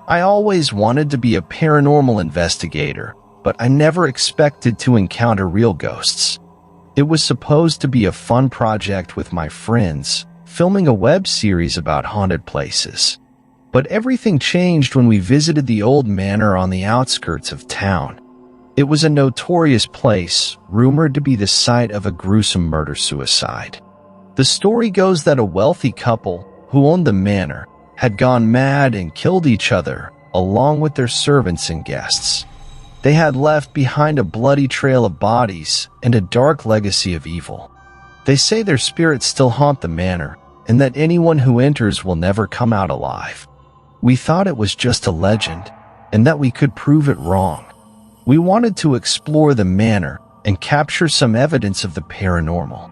I always wanted to be a paranormal investigator, but I never expected to encounter real ghosts. It was supposed to be a fun project with my friends, filming a web series about haunted places. But everything changed when we visited the old manor on the outskirts of town. It was a notorious place, rumored to be the site of a gruesome murder-suicide. The story goes that a wealthy couple who owned the manor had gone mad and killed each other, along with their servants and guests. They had left behind a bloody trail of bodies and a dark legacy of evil. They say their spirits still haunt the manor, and that anyone who enters will never come out alive. We thought it was just a legend, and that we could prove it wrong. We wanted to explore the manor and capture some evidence of the paranormal.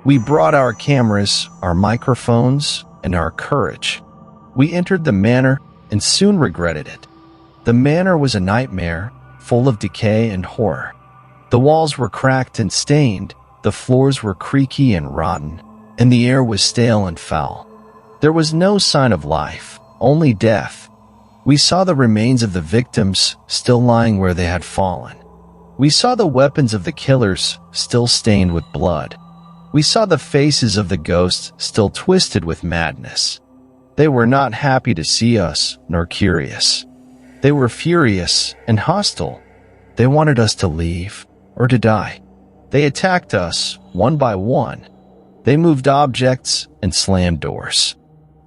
We brought our cameras, our microphones, and our courage. We entered the manor and soon regretted it. The manor was a nightmare, full of decay and horror. The walls were cracked and stained, the floors were creaky and rotten, and the air was stale and foul. There was no sign of life, only death. We saw the remains of the victims still lying where they had fallen. We saw the weapons of the killers still stained with blood. We saw the faces of the ghosts still twisted with madness. They were not happy to see us, nor curious. They were furious and hostile. They wanted us to leave or to die. They attacked us one by one. They moved objects and slammed doors.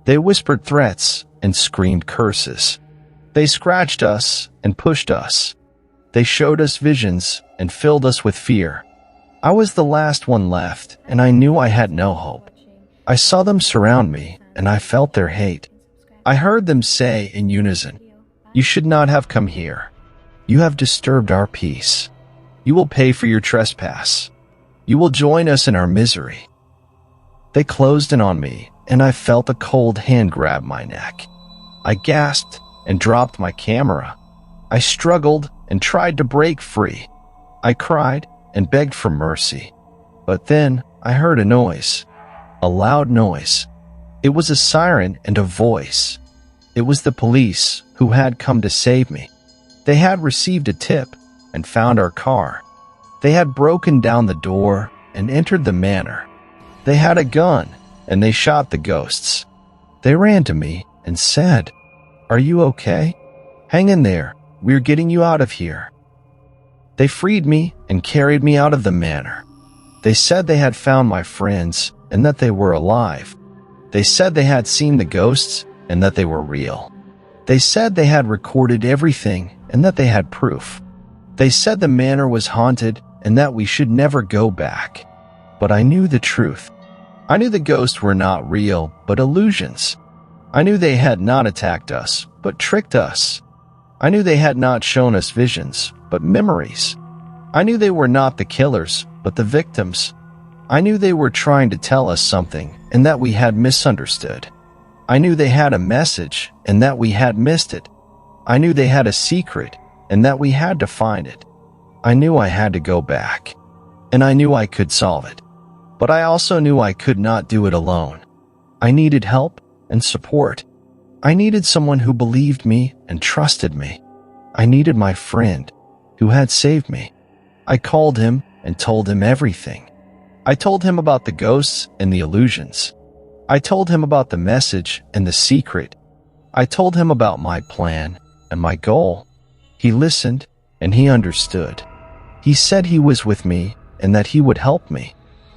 They whispered threats and screamed curses. They scratched us and pushed us. They showed us visions and filled us with fear. I was the last one left, and I knew I had no hope. I saw them surround me, and I felt their hate. I heard them say in unison, "You should not have come here. You have disturbed our peace. You will pay for your trespass. You will join us in our misery." They closed in on me, and I felt a cold hand grab my neck. I gasped and dropped my camera. I struggled and tried to break free. I cried and begged for mercy. But then I heard a noise, a loud noise. It was a siren and a voice. It was the police who had come to save me. They had received a tip and found our car. They had broken down the door and entered the manor. They had a gun and they shot the ghosts. They ran to me and said, "Are you okay? Hang in there. We're getting you out of here." They freed me and carried me out of the manor. They said they had found my friends and that they were alive. They said they had seen the ghosts and that they were real. They said they had recorded everything and that they had proof. They said the manor was haunted and that we should never go back. But I knew the truth. I knew the ghosts were not real, but illusions. I knew they had not attacked us, but tricked us. I knew they had not shown us visions, but memories. I knew they were not the killers, but the victims. I knew they were trying to tell us something and that we had misunderstood. I knew they had a message and that we had missed it. I knew they had a secret and that we had to find it. I knew I had to go back, and I knew I could solve it. But I also knew I could not do it alone. I needed help and support. I needed someone who believed me and trusted me. I needed my friend who had saved me. I called him and told him everything. I told him about the ghosts and the illusions. I told him about the message and the secret. I told him about my plan and my goal. He listened and he understood. He said he was with me and that he would help me.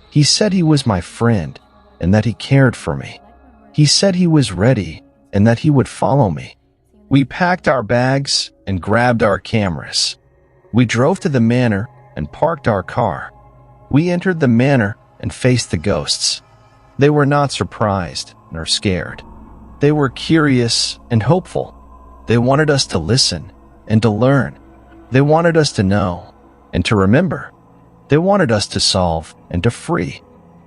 He said he was my friend and that he cared for me. He said he was ready and that he would follow me. We packed our bags and grabbed our cameras. We drove to the manor and parked our car. We entered the manor and faced the ghosts. They were not surprised nor scared. They were curious and hopeful. They wanted us to listen and to learn. They wanted us to know and to remember. They wanted us to solve and to free.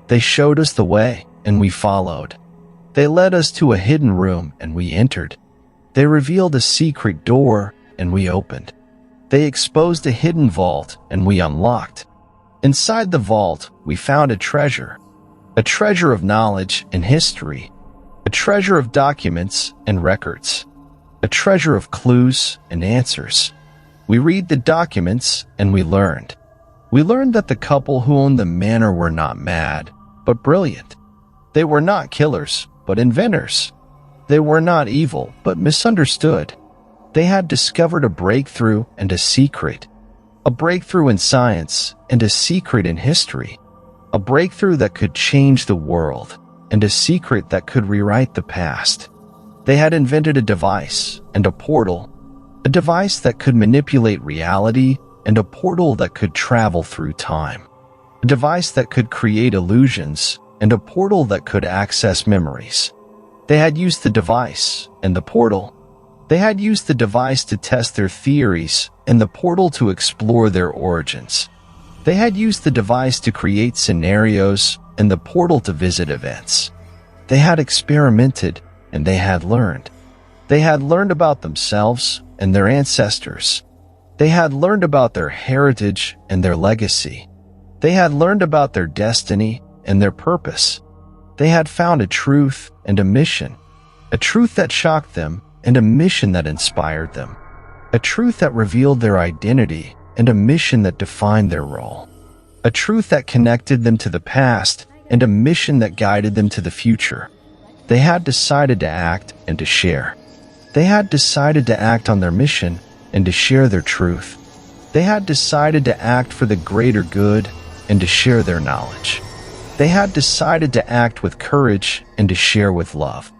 They showed us the way and we followed. They led us to a hidden room and we entered. They revealed a secret door and we opened. They exposed a hidden vault and we unlocked. Inside the vault, we found a treasure of knowledge and history, a treasure of documents and records. a treasure of clues and answers. We read the documents and we learned. We learned that the couple who owned the manor were not mad, but brilliant. They were not killers, but inventors. They were not evil, but misunderstood. They had discovered a breakthrough and a secret. A breakthrough in science and a secret in history. A breakthrough that could change the world and a secret that could rewrite the past. They had invented a device and a portal, a device that could manipulate reality and a portal that could travel through time, a device that could create illusions and a portal that could access memories. They had used the device and the portal. They had used the device to test their theories and the portal to explore their origins. They had used the device to create scenarios and the portal to visit events. They had experimented and they had learned. They had learned about themselves and their ancestors. They had learned about their heritage and their legacy. They had learned about their destiny and their purpose. They had found a truth and a mission, a truth that shocked them and a mission that inspired them, a truth that revealed their identity and a mission that defined their role, a truth that connected them to the past and a mission that guided them to the future. They had decided to act and to share. They had decided to act on their mission and to share their truth. They had decided to act for the greater good and to share their knowledge. They had decided to act with courage and to share with love.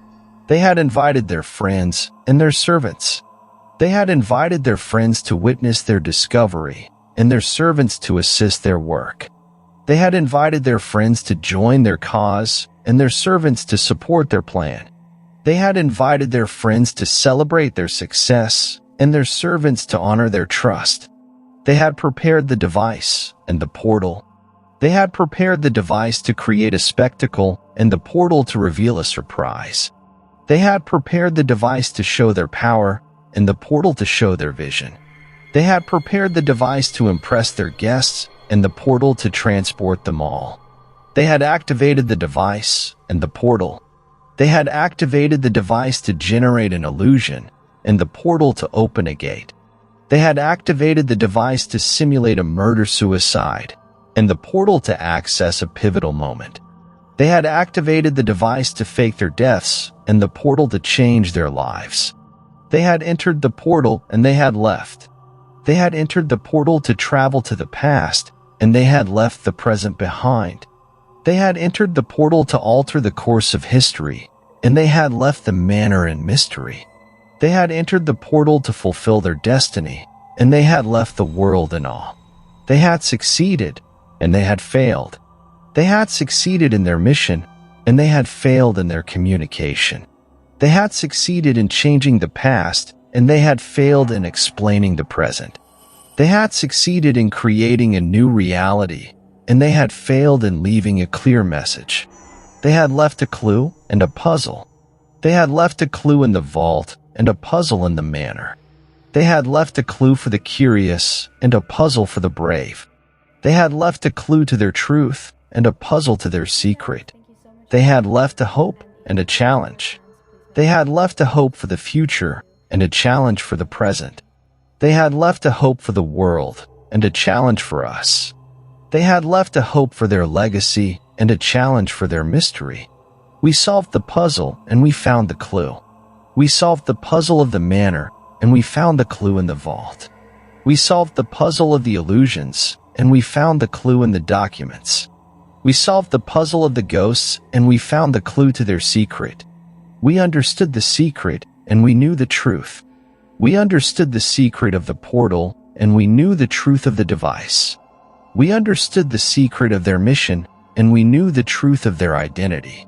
They had invited their friends and their servants. They had invited their friends to witness their discovery and their servants to assist their work. They had invited their friends to join their cause and their servants to support their plan. They had invited their friends to celebrate their success and their servants to honor their trust. They had prepared the device and the portal. They had prepared the device to create a spectacle and the portal to reveal a surprise. They had prepared the device to show their power and the portal to show their vision. They had prepared the device to impress their guests and the portal to transport them all. They had activated the device and the portal. They had activated the device to generate an illusion and the portal to open a gate. They had activated the device to simulate a murder-suicide and the portal to access a pivotal moment. They had activated the device to fake their deaths and the portal to change their lives. They had entered the portal and they had left. They had entered the portal to travel to the past and they had left the present behind. They had entered the portal to alter the course of history and they had left the manor in mystery. They had entered the portal to fulfill their destiny and they had left the world in awe. They had succeeded and they had failed. They had succeeded in their mission and they had failed in their communication. They had succeeded in changing the past and they had failed in explaining the present. They had succeeded in creating a new reality and they had failed in leaving a clear message. They had left a clue and a puzzle. They had left a clue in the vault and a puzzle in the manor. They had left a clue for the curious and a puzzle for the brave. They had left a clue to their truth and a puzzle to their secret. They had left a hope and a challenge. They had left a hope for the future and a challenge for the present. They had left a hope for the world and a challenge for us. They had left a hope for their legacy and a challenge for their mystery. We solved the puzzle and we found the clue. We solved the puzzle of the manor and we found the clue in the vault. We solved the puzzle of the illusions and we found the clue in the documents. We solved the puzzle of the ghosts and we found the clue to their secret. We understood the secret and we knew the truth. We understood the secret of the portal and we knew the truth of the device. We understood the secret of their mission and we knew the truth of their identity.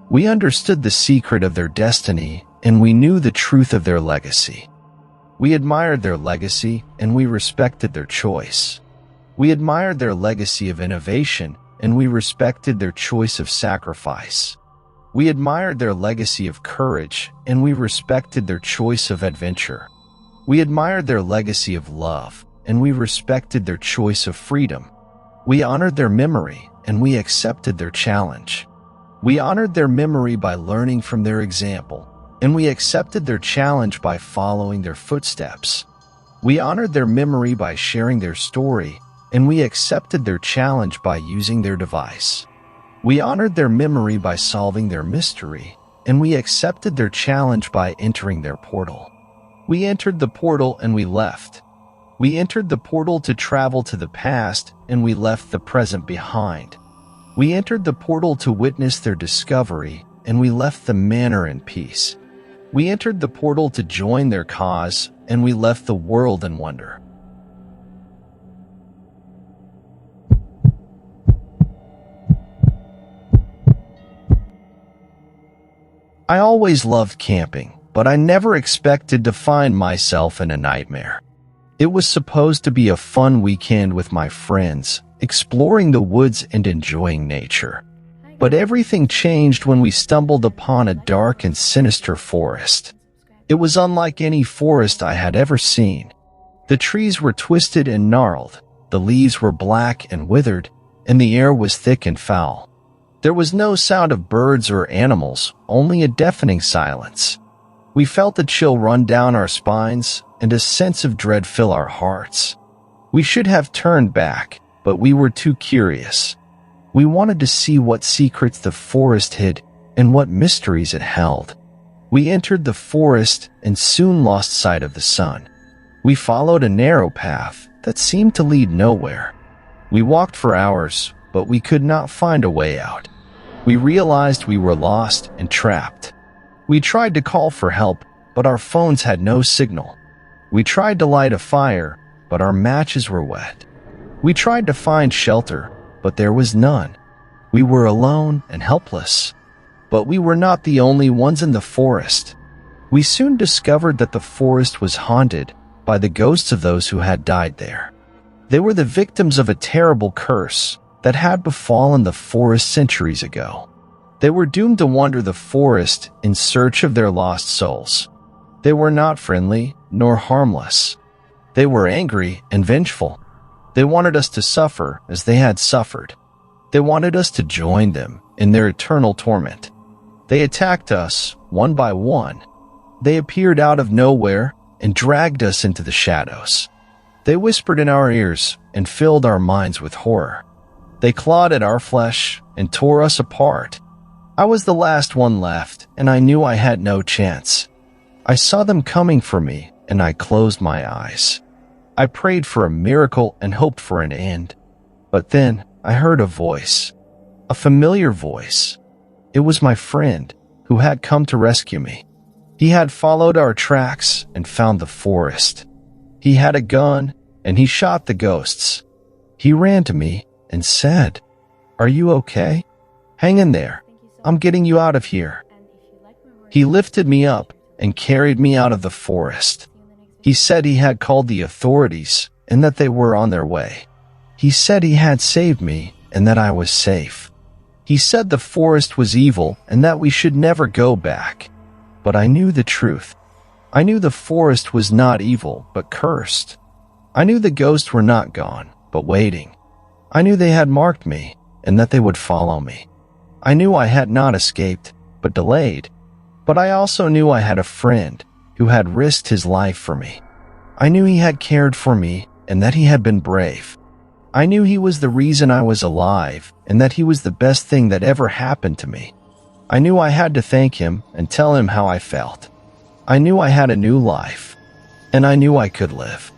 We understood the secret of their destiny and we knew the truth of their legacy. We admired their legacy and we respected their choice. We admired their legacy of innovation and we respected their choice of sacrifice. We admired their legacy of courage and we respected their choice of adventure. We admired their legacy of love and we respected their choice of freedom. We honored their memory and we accepted their challenge. We honored their memory by learning from their example. and we accepted their challenge by following their footsteps. We honored their memory by sharing their story, and we accepted their challenge by using their device. We honored their memory by solving their mystery, and we accepted their challenge by entering their portal. We entered the portal and we left. We entered the portal to travel to the past, and we left the present behind. We entered the portal to witness their discovery, and we left the manor in peace. We entered the portal to join their cause, and we left the world in wonder. I always loved camping, but I never expected to find myself in a nightmare. It was supposed to be a fun weekend with my friends, exploring the woods and enjoying nature. But everything changed when we stumbled upon a dark and sinister forest. It was unlike any forest I had ever seen. The trees were twisted and gnarled, the leaves were black and withered, and the air was thick and foul. There was no sound of birds or animals, only a deafening silence. We felt a chill run down our spines and a sense of dread fill our hearts. We should have turned back, but we were too curious. We wanted to see what secrets the forest hid and what mysteries it held. We entered the forest and soon lost sight of the sun. We followed a narrow path that seemed to lead nowhere. We walked for hours, but we could not find a way out. We realized we were lost and trapped. We tried to call for help, but our phones had no signal. We tried to light a fire, but our matches were wet. We tried to find shelter, but there was none. We were alone and helpless. But we were not the only ones in the forest. We soon discovered that the forest was haunted by the ghosts of those who had died there. They were the victims of a terrible curse that had befallen the forest centuries ago. They were doomed to wander the forest in search of their lost souls. They were not friendly nor harmless. They were angry and vengeful. They wanted us to suffer as they had suffered. They wanted us to join them in their eternal torment. They attacked us one by one. They appeared out of nowhere and dragged us into the shadows. They whispered in our ears and filled our minds with horror. They clawed at our flesh and tore us apart. I was the last one left, and I knew I had no chance. I saw them coming for me, and I closed my eyes. I prayed for a miracle and hoped for an end. But then I heard a voice, a familiar voice. It was my friend who had come to rescue me. He had followed our tracks and found the forest. He had a gun and he shot the ghosts. He ran to me and said, "Are you okay? Hang in there. I'm getting you out of here." He lifted me up and carried me out of the forest. He said he had called the authorities and that they were on their way. He said he had saved me and that I was safe. He said the forest was evil and that we should never go back. But I knew the truth. I knew the forest was not evil, but cursed. I knew the ghosts were not gone, but waiting. I knew they had marked me and that they would follow me. I knew I had not escaped, but delayed. But I also knew I had a friend who had risked his life for me. I knew he had cared for me and that he had been brave. I knew he was the reason I was alive and that he was the best thing that ever happened to me. I knew I had to thank him and tell him how I felt. I knew I had a new life, and I knew I could live.